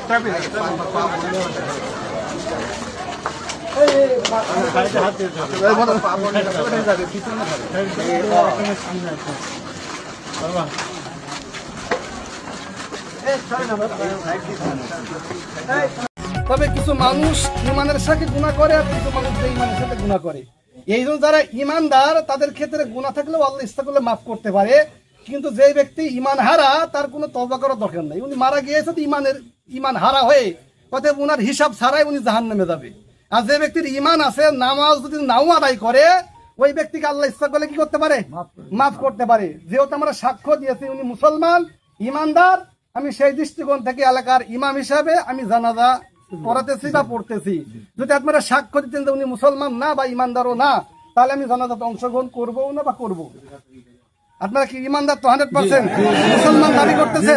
তবে কিছু মানুষ ইমানের সাথে গুনাহ করে আর কিছু মানুষ বেঈমানের সাথে গুনাহ করে। এই জন্য যারা ইমানদার তাদের ক্ষেত্রে গুনাহ থাকলেও আল্লাহ ইচ্ছা করলে মাফ করতে পারে, কিন্তু যে ব্যক্তি ইমান হারা তার কোনো তওবা করার দরকার নেই। উনি মারা গিয়েছে তো ইমান হারা হয়ে অতএব উনার হিসাব ছাড়াই উনি জাহান্নামে যাবে। আর যে ব্যক্তির ইমান আছে, নামাজ যদি নাও আদায় করে, ওই ব্যক্তিকে আল্লাহ ইচ্ছা করলে কি করতে পারে? মাফ করতে পারে। যেহেতু আমরা সাক্ষ্য দিয়েছি উনি মুসলমান ইমানদার, আমি সেই দৃষ্টিকোণ থেকে এলাকার ইমাম হিসাবে আমি জানাজা পড়াতেছি বা পড়তেছি। যদি আপনারা সাক্ষ্য দিতেন যে উনি মুসলমান না বা ইমানদারও না, তাহলে আমি জানাজাতে অংশগ্রহণ করবো না বা করবো। আপনারা কি ইমানদার তো 100% মুসলমান দাবি করতেছে?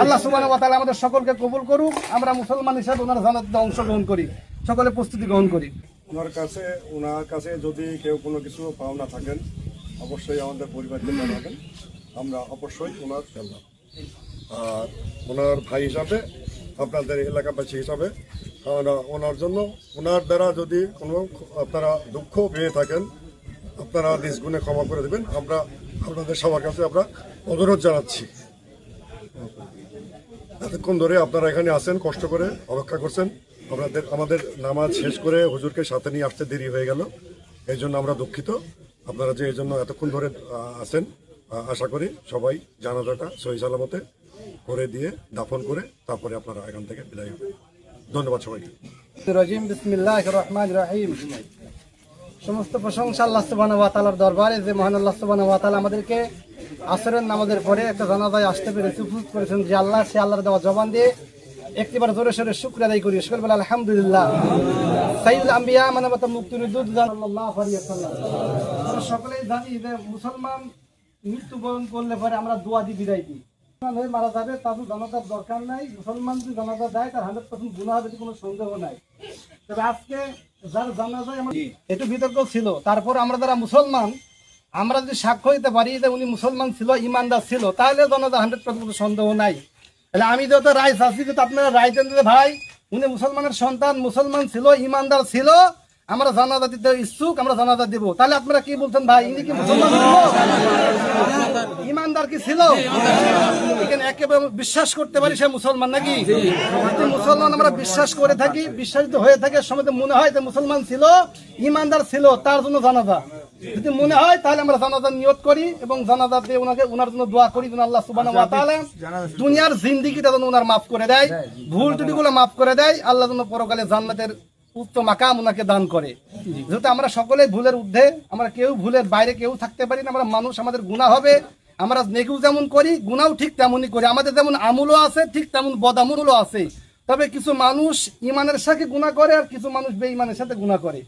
আল্লাহ সুবহানাহু ওয়া তাআলা আমাদের সকলকে কবুল করুক। আমরা মুসলমান হিসেবে ওনার জানাজাতে অংশগ্রহণ করি, সকলে প্রস্তুতি গ্রহণ করি। ওনার কাছে যদি কেউ কোনো কিছু পাওনা থাকেন অবশ্যই আমাদের পরিবারকে জানাবেন, আমরা অবশ্যই ওনার জানলাম। আর ওনার ভাই হিসাবে, আপনাদের এলাকাবাসী হিসাবে আমরা ওনার জন্য, ওনার দ্বারা যদি কোনো আপনারা দুঃখ পেয়ে থাকেন আপনারা নিজ গুণে ক্ষমা করে দেবেন। আমরা আপনাদের সবার কাছে আমরা অনুরোধ জানাচ্ছি। এতক্ষণ ধরে আপনারা এখানে আসেন, কষ্ট করে অপেক্ষা করছেন, আমাদের নামাজ শেষ করে হুজুরকে সাথে নিয়ে আসতে দেরি হয়ে গেল, এই জন্য আমরা দুঃখিত। আপনারা যে এই জন্য এতক্ষণ ধরে আসেন, আশা করি সবাই জানাজাটা সহি সালামতে করে দিয়ে দাফন করে তারপরে আপনারা এখান থেকে বিদায় হবেন। ধন্যবাদ সবাইকে। বিসমিল্লাহির রহমানির রহিম। সমস্ত প্রশংসা আল্লাহ সুবহানাহু ওয়া তাআলার দরবারে, যে মহান আল্লাহ সুবহানাহু ওয়া তাআলা আমাদেরকে আসরের নামাজের পরে একটা জানাজায় আসতে পেরে সুযোগ করেছেন। যে আল্লাহ, সে আল্লাহর দেওয়া জবান দিয়ে একটিবার জোরে সোরে শুকর আদায় করি। সকল বলে আলহামদুলিল্লাহ। সাইয়্যিদুল আম্বিয়া মানবতা মুক্তির দূত সাল্লাল্লাহু আলাইহি ওয়াসাল্লাম। আমরা সকলেই জানি যে মুসলমান মৃত্যুবরণ করলে পরে আমরা দোয়া দিয়ে বিদায় দিই। হয়ে মারা যাবে তাদের জানাজার দরকার নাই। মুসলমান যদি জানাজা দেয় তার 100% গুনাহ হবে, কোনো সন্দেহ নাই। তবে আজকে যার জানাজায় আমার একটু বিতর্ক ছিল, তারপর আমরা যারা মুসলমান আমরা যদি সাক্ষ্য দিতে পারি যে উনি মুসলমান ছিল, ইমানদার ছিল, তাহলে জানাজা 100% সন্দেহ নাই। তাহলে আমি যত রায় চাচ্ছি, যদি আপনারা রায় দেন যে ভাই উনি মুসলমানের সন্তান, মুসলমান ছিল, ইমানদার ছিল, আমরা জানাজা দিতে ইচ্ছুক, আমরা জানাজা দিব, তাহলে আপনারা কি বলছেন? ভাই ইনি কি মুসলমান ছিল, ইমানদার কি ছিল? এখানে একেবারে বিশ্বাস করতে পারি সে মুসলমান নাকি? যদি মুসলমান আমরা বিশ্বাস করে থাকি, বিশ্বাসিত হয়ে থাকে, সময় মনে হয় যে মুসলমান ছিল, ইমানদার ছিল, তার জন্য জানাজা যদি মনে হয়, তাহলে আমরা জানাজা নিয়ত করি এবং জানাজা দিয়ে ওনার জন্য দোয়া করি যেন আল্লাহ সুবহানাহু ওয়া তাআলা দুনিয়ার জিন্দেগিটা যেন ওনার মাফ করে দেয়, ভুল ত্রুটিগুলো মাফ করে দেয়, আল্লাহ যেন পরকালে জান্নাতের উচ্চ মাকাম ওনাকে দান করে। যেহেতু আমরা সকলেই ভুলের ঊর্ধ্বে, আমরা কেউ ভুলের বাইরে কেউ থাকতে পারি না। আমরা মানুষ, আমাদের গুনাহ হবে, আমরা নেকিও যেমন করি গুনাহও ঠিক তেমনই করি। আমাদের যেমন আমলও আছে ঠিক তেমন বদামলও আছে। তবে কিছু মানুষ ইমানের সাথে গুনাহ করে আর কিছু মানুষ বেঈমানের সাথে গুনাহ করে।